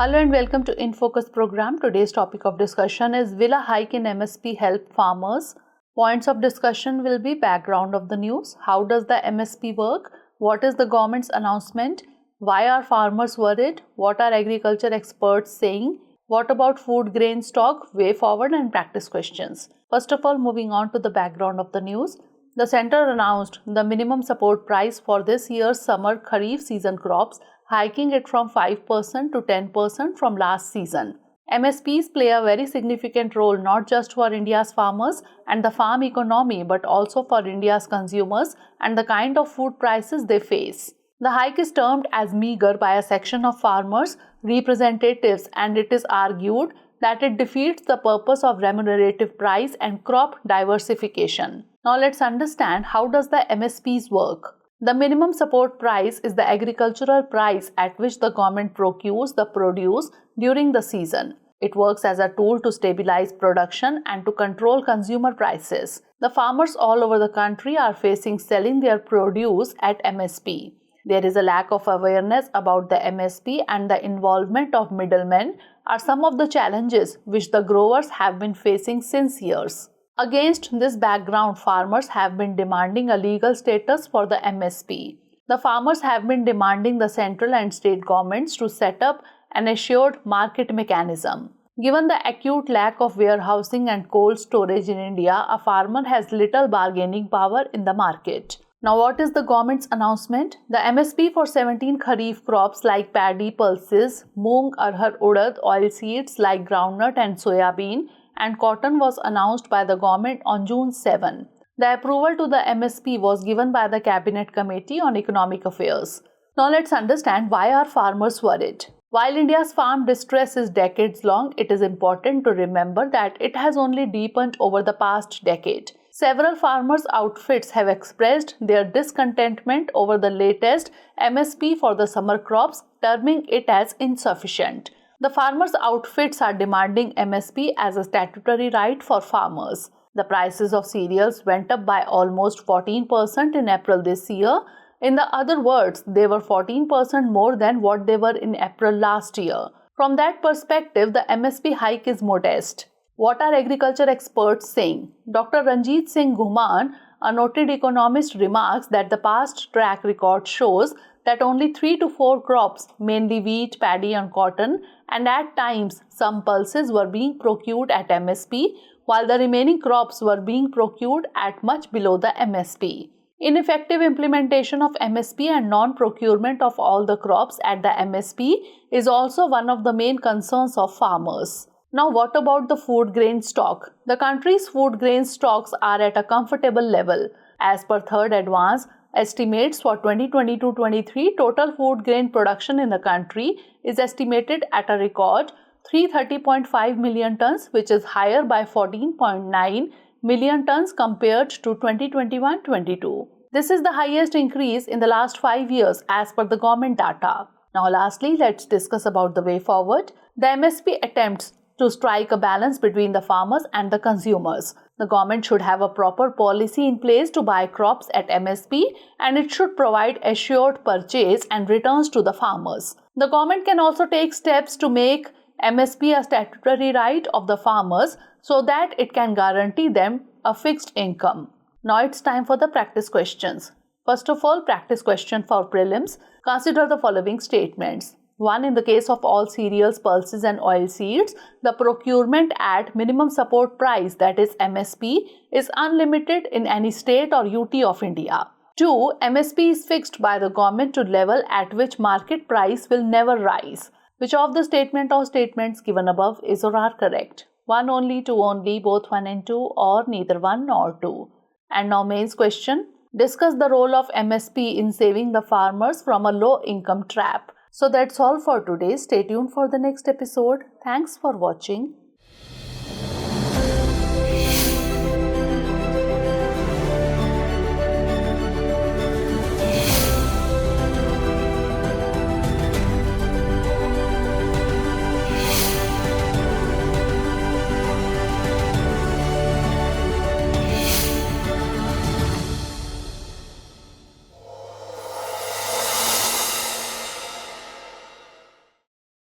Hello and welcome to In Focus program. Today's topic of discussion is, will a hike in MSP help farmers? Points of discussion will be background of the news. How does the MSP work? What is the government's announcement? Why are farmers worried? What are agriculture experts saying? What about food grain stock? Way forward and practice questions. First of all, moving on to the background of the news. The centre announced the minimum support price for this year's summer Kharif season crops, hiking it from 5% to 10% from last season. MSPs play a very significant role not just for India's farmers and the farm economy but also for India's consumers and the kind of food prices they face. The hike is termed as meagre by a section of farmers' representatives, and it is argued that it defeats the purpose of remunerative price and crop diversification. Now let's understand, how does the MSPs work? The minimum support price is the agricultural price at which the government procures the produce during the season. It works as a tool to stabilize production and to control consumer prices. The farmers all over the country are facing selling their produce at MSP. There is a lack of awareness about the MSP, and the involvement of middlemen are some of the challenges which the growers have been facing since years. Against this background, farmers have been demanding a legal status for the MSP. The farmers have been demanding the central and state governments to set up an assured market mechanism. Given the acute lack of warehousing and cold storage in India, a farmer has little bargaining power in the market. Now, what is the government's announcement? The MSP for 17 Kharif crops like paddy, pulses, moong, arhar, urad, oilseeds like groundnut and soyabean, and cotton was announced by the government on June 7. The approval to the MSP was given by the Cabinet Committee on Economic Affairs. Now let's understand, why are farmers worried? While India's farm distress is decades long, it is important to remember that it has only deepened over the past decade. Several farmers' outfits have expressed their discontentment over the latest MSP for the summer crops, terming it as insufficient. The farmers' outfits are demanding MSP as a statutory right for farmers. The prices of cereals went up by almost 14% in April this year. In other words, they were 14% more than what they were in April last year. From that perspective, the MSP hike is modest. What are agriculture experts saying? Dr. Ranjit Singh Guman, a noted economist, remarks that the past track record shows that only 3 to 4 crops, mainly wheat, paddy and cotton, and at times some pulses, were being procured at MSP, while the remaining crops were being procured at much below the MSP. Ineffective implementation of MSP and non-procurement of all the crops at the MSP is also one of the main concerns of farmers. Now, what about the food grain stock? The country's food grain stocks are at a comfortable level. As per third advance estimates for 2022-23, total food grain production in the country is estimated at a record 330.5 million tons, which is higher by 14.9 million tons compared to 2021-22. This is the highest increase in the last 5 years as per the government data. Now, lastly, let's discuss about the way forward. The MSP attempts to strike a balance between the farmers and the consumers. The government should have a proper policy in place to buy crops at MSP, and it should provide assured purchase and returns to the farmers. The government can also take steps to make MSP a statutory right of the farmers so that it can guarantee them a fixed income. Now it's time for the practice questions. First of all, practice question for prelims. Consider the following statements. 1. In the case of all cereals, pulses and oilseeds, the procurement at minimum support price, that is MSP, is unlimited in any state or UT of India. 2. MSP is fixed by the government to level at which market price will never rise. Which of the statement or statements given above is or are correct? 1 only, 2 only, both 1 and 2, or neither 1 nor 2. And now mains question. Discuss the role of MSP in saving the farmers from a low income trap. So that's all for today. Stay tuned for the next episode. Thanks for watching.